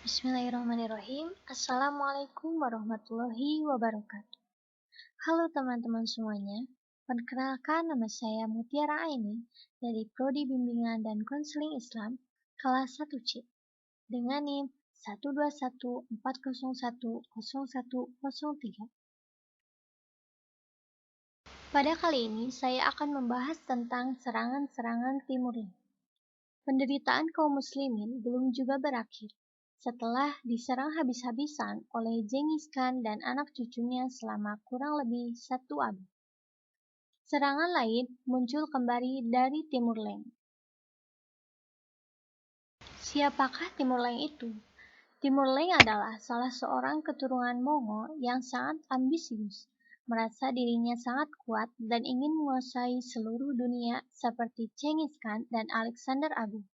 Bismillahirrahmanirrahim. Assalamualaikum warahmatullahi wabarakatuh. Halo teman-teman semuanya. Perkenalkan, nama saya Mutiara Aini dari Prodi Bimbingan dan Konseling Islam kelas 1C dengan NIM 12140100103. Pada kali ini saya akan membahas tentang serangan-serangan Timur Leste. Penderitaan kaum muslimin belum juga berakhir setelah diserang habis-habisan oleh Genghis Khan dan anak cucunya selama kurang lebih 1 abad. Serangan lain muncul kembali dari Timur Leste. Siapakah Timur Leste itu? Timur Leste adalah salah seorang keturunan Mongol yang sangat ambisius, merasa dirinya sangat kuat dan ingin menguasai seluruh dunia seperti Genghis Khan dan Alexander Agung.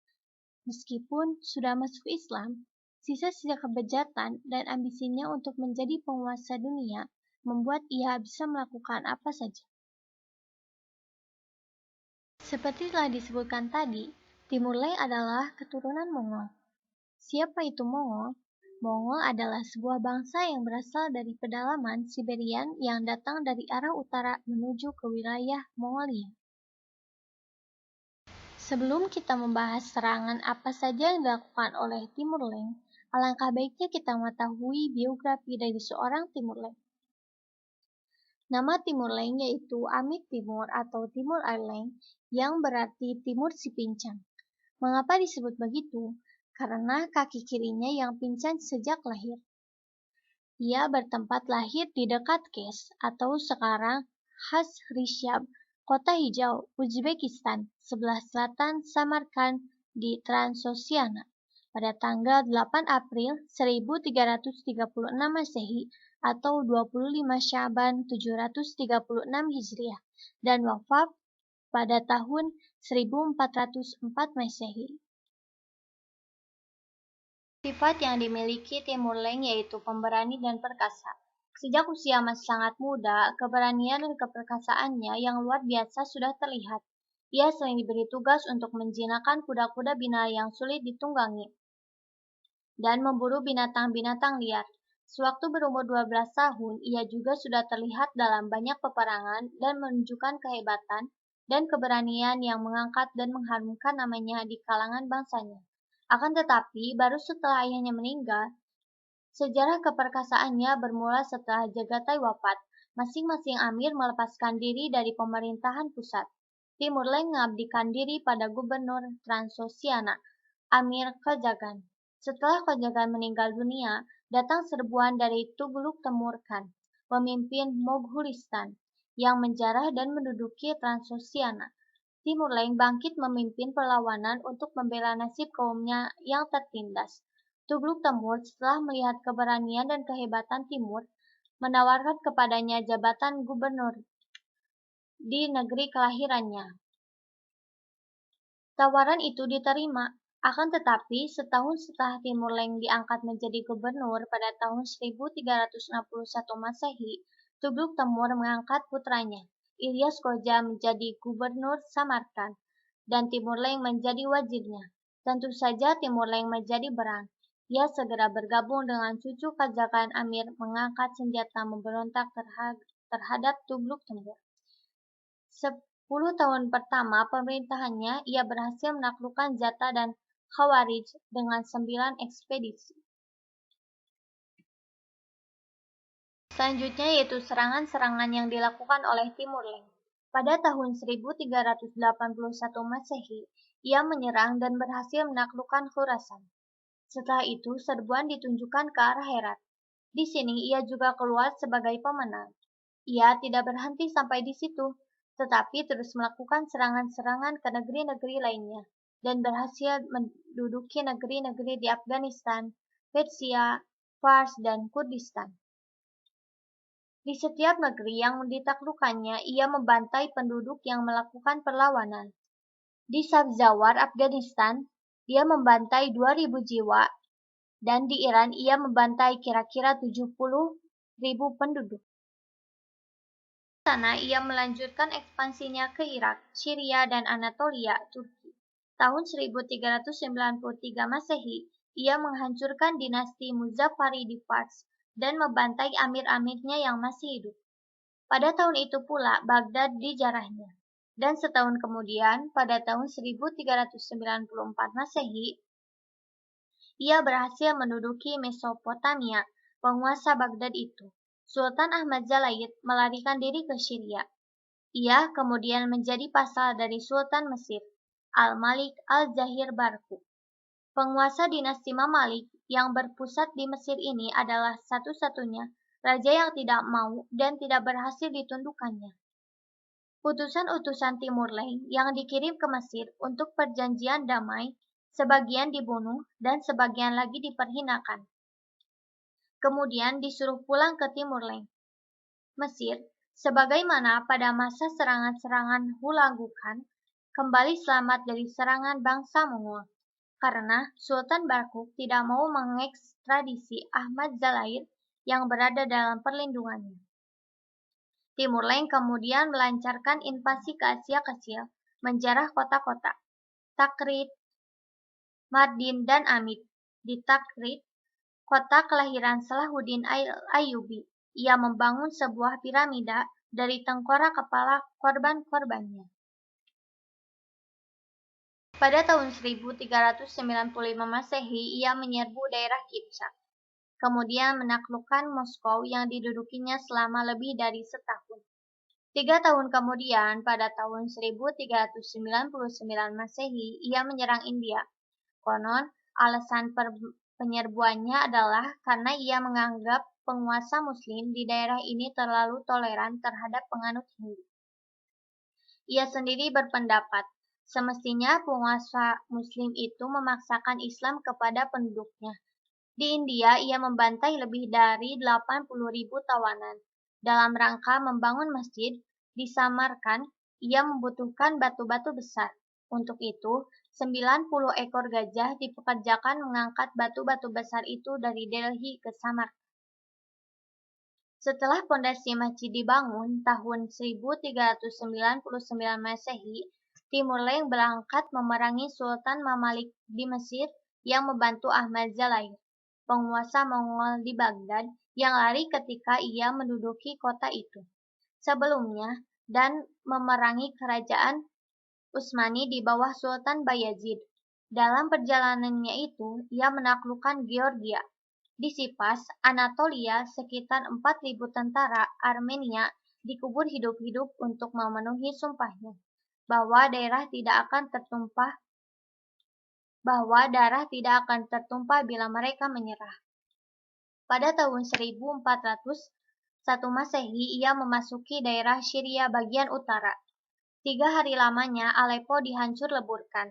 Meskipun sudah masuk Islam, sisa-sisa kebejatan dan ambisinya untuk menjadi penguasa dunia membuat ia bisa melakukan apa saja. Seperti telah disebutkan tadi, Timur Leste adalah keturunan Mongol. Siapa itu Mongol? Mongol adalah sebuah bangsa yang berasal dari pedalaman Siberian yang datang dari arah utara menuju ke wilayah Mongolia. Sebelum kita membahas serangan apa saja yang dilakukan oleh Timur Leste, alangkah baiknya kita mengetahui biografi dari seorang Timur Leste. Nama Timur Leste yaitu Amit Timur atau Timur Airleng yang berarti Timur si Pincang. Mengapa disebut begitu? Karena kaki kirinya yang pincang sejak lahir. Ia bertempat lahir di dekat Kesh atau sekarang Khas-Rishabh, Kota Hijau, Uzbekistan, sebelah selatan Samarkand di Transoxiana, pada tanggal 8 April 1336 Masehi atau 25 Syaban 736 Hijriah dan wafat pada tahun 1404 Masehi. Sifat yang dimiliki Timur Leste yaitu pemberani dan perkasa. Sejak usia masih sangat muda, keberanian dan keperkasaannya yang luar biasa sudah terlihat. Ia sering diberi tugas untuk menjinakkan kuda-kuda binal yang sulit ditunggangi dan memburu binatang-binatang liar. Sewaktu berumur 12 tahun, ia juga sudah terlihat dalam banyak peperangan dan menunjukkan kehebatan dan keberanian yang mengangkat dan mengharumkan namanya di kalangan bangsanya. Akan tetapi, baru setelah ayahnya meninggal, sejarah keperkasaannya bermula setelah Jagatai wafat. Masing-masing amir melepaskan diri dari pemerintahan pusat. Timur Leste mengabdikan diri pada gubernur Transoxiana, Amir Kajagan. Setelah Kajagan meninggal dunia, datang serbuan dari Tughluq Temür Khan, pemimpin Moghgulistan, yang menjarah dan menduduki Transoxiana. Timur Leste bangkit memimpin perlawanan untuk membela nasib kaumnya yang tertindas. Tughluq Temür setelah melihat keberanian dan kehebatan Timur, menawarkan kepadanya jabatan gubernur di negeri kelahirannya. Tawaran itu diterima, akan tetapi setahun setelah Timur Leste diangkat menjadi gubernur pada tahun 1361 Masehi, Tughluq Temür mengangkat putranya, Ilyas Khoja menjadi gubernur Samarkand, dan Timur Leste menjadi wazirnya. Tentu saja Timur Leste menjadi berang. Ia segera bergabung dengan cucu Kajagan Amir mengangkat senjata memberontak terhadap Tughluq Temür. 10 tahun pertama pemerintahannya, ia berhasil menaklukkan Zata dan Khawarij dengan 9 ekspedisi. Selanjutnya yaitu serangan-serangan yang dilakukan oleh Timur Leste. Pada tahun 1381 Masehi, ia menyerang dan berhasil menaklukkan Khurasan. Setelah itu, serbuan ditunjukkan ke arah Herat. Di sini ia juga keluar sebagai pemenang. Ia tidak berhenti sampai di situ, tetapi terus melakukan serangan-serangan ke negeri-negeri lainnya, dan berhasil menduduki negeri-negeri di Afghanistan, Persia, Fars, dan Kurdistan. Di setiap negeri yang ditaklukkannya, ia membantai penduduk yang melakukan perlawanan. Di Sabzawar, Afghanistan, ia membantai 2.000 jiwa, dan di Iran ia membantai kira-kira 70.000 penduduk. Di sana ia melanjutkan ekspansinya ke Irak, Syria, dan Anatolia, Turki. Tahun 1393 Masehi, ia menghancurkan dinasti Muzaffari di Fars dan membantai amir-amirnya yang masih hidup. Pada tahun itu pula Baghdad dijarahnya. Dan setahun kemudian, pada tahun 1394 Masehi, ia berhasil menduduki Mesopotamia. Penguasa Baghdad itu, Sultan Ahmad Zalaid, melarikan diri ke Syria. Ia kemudian menjadi pasal dari Sultan Mesir, Al-Malik Al-Zahir Barquq. Penguasa dinasti Mamalik yang berpusat di Mesir ini adalah satu-satunya raja yang tidak mau dan tidak berhasil ditundukkannya. Utusan-utusan Timur Leng yang dikirim ke Mesir untuk perjanjian damai, sebagian dibunuh dan sebagian lagi diperhinakan. Kemudian disuruh pulang ke Timur Leng, Mesir, sebagaimana pada masa serangan-serangan Hulagukan, kembali selamat dari serangan bangsa Mongol. Karena Sultan Barquq tidak mau mengekstradisi Ahmad Zalaid yang berada dalam perlindungannya. Timur Leng kemudian melancarkan invasi ke Asia Kecil, menjarah kota-kota Takrit, Mardin, dan Amid. Di Takrit, kota kelahiran Salahuddin Ayyubi, ia membangun sebuah piramida dari tengkorak kepala korban-korbannya. Pada tahun 1395 Masehi, ia menyerbu daerah Kipchak, kemudian menaklukkan Moskow yang didudukinya selama lebih dari setahun. 3 tahun kemudian, pada tahun 1399 Masehi, ia menyerang India. Konon, alasan penyerbuannya adalah karena ia menganggap penguasa Muslim di daerah ini terlalu toleran terhadap penganut Hindu. Ia sendiri berpendapat, semestinya penguasa Muslim itu memaksakan Islam kepada penduduknya. Di India, ia membantai lebih dari 80.000 tawanan. Dalam rangka membangun masjid di Samarkand, ia membutuhkan batu-batu besar. Untuk itu, 90 ekor gajah dipekerjakan mengangkat batu-batu besar itu dari Delhi ke Samarkand. Setelah pondasi masjid dibangun tahun 1399 Masehi, Timur Leng berangkat memerangi Sultan Mamalik di Mesir yang membantu Ahmad Zalaid, penguasa Mongol di Baghdad yang lari ketika ia menduduki kota itu sebelumnya dan memerangi kerajaan Utsmani di bawah Sultan Bayazid. Dalam perjalanannya itu, ia menaklukkan Georgia. Di Sipas, Anatolia, sekitar 4.000 tentara Armenia dikubur hidup-hidup untuk memenuhi sumpahnya bahwa darah tidak akan tertumpah bila mereka menyerah. Pada tahun 1401 Masehi, ia memasuki daerah Syria bagian utara. 3 hari lamanya Aleppo dihancur leburkan.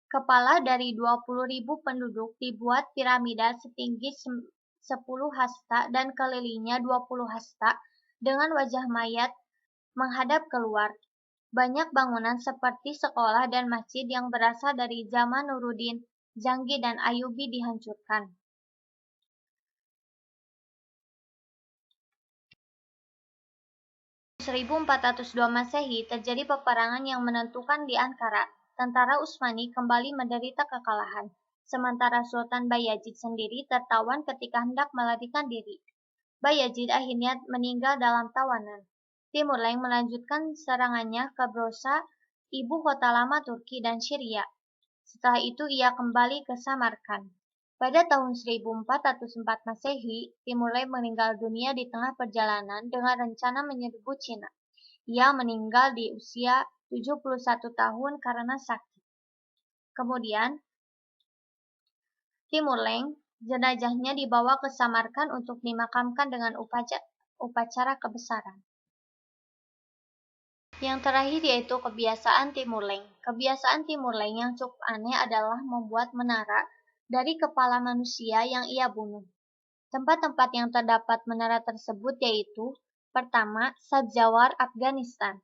Kepala dari 20.000 penduduk dibuat piramida setinggi 10 hasta dan kelilingnya 20 hasta dengan wajah mayat menghadap keluar. Banyak bangunan seperti sekolah dan masjid yang berasal dari zaman Nuruddin, Janggi, dan Ayyubi dihancurkan. Pada 1402 Masehi terjadi peperangan yang menentukan di Ankara. Tentara Utsmani kembali menderita kekalahan, sementara Sultan Bayazid sendiri tertawan ketika hendak melarikan diri. Bayazid akhirnya meninggal dalam tawanan. Timur Leng melanjutkan serangannya ke Brosa, ibu kota lama Turki dan Syria. Setelah itu ia kembali ke Samarkand. Pada tahun 1404 Masehi, Timur Leng meninggal dunia di tengah perjalanan dengan rencana menyerbu Cina. Ia meninggal di usia 71 tahun karena sakit. Kemudian, Timur Leng, jenazahnya dibawa ke Samarkand untuk dimakamkan dengan upacara kebesaran. Yang terakhir yaitu kebiasaan Timur Leng. Kebiasaan Timur Leng yang cukup aneh adalah membuat menara dari kepala manusia yang ia bunuh. Tempat-tempat yang terdapat menara tersebut yaitu, pertama, Sabzawar, Afghanistan.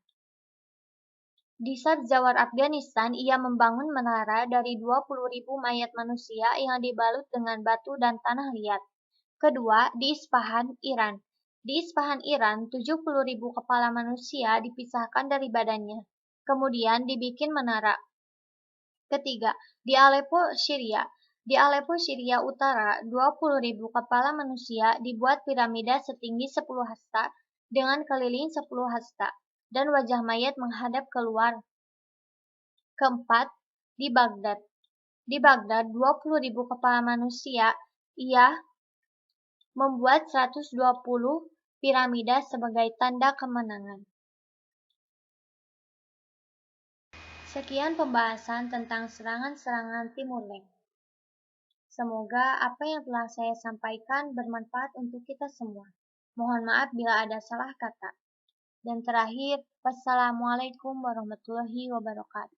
Di Sabzawar, Afghanistan, ia membangun menara dari 20.000 mayat manusia yang dibalut dengan batu dan tanah liat. Kedua, di Isfahan, Iran. Di Isfahan, Iran, 70.000 kepala manusia dipisahkan dari badannya. Kemudian dibikin menara. Ketiga, di Aleppo, Syria. Di Aleppo, Syria Utara, 20.000 kepala manusia dibuat piramida setinggi 10 hasta dengan keliling 10 hasta, dan wajah mayat menghadap keluar. Keempat, di Baghdad. Di Baghdad, 20.000 kepala manusia, ia membuat 120 piramida sebagai tanda kemenangan. Sekian pembahasan tentang serangan-serangan Timur Leng. Semoga apa yang telah saya sampaikan bermanfaat untuk kita semua. Mohon maaf bila ada salah kata. Dan terakhir, wassalamualaikum warahmatullahi wabarakatuh.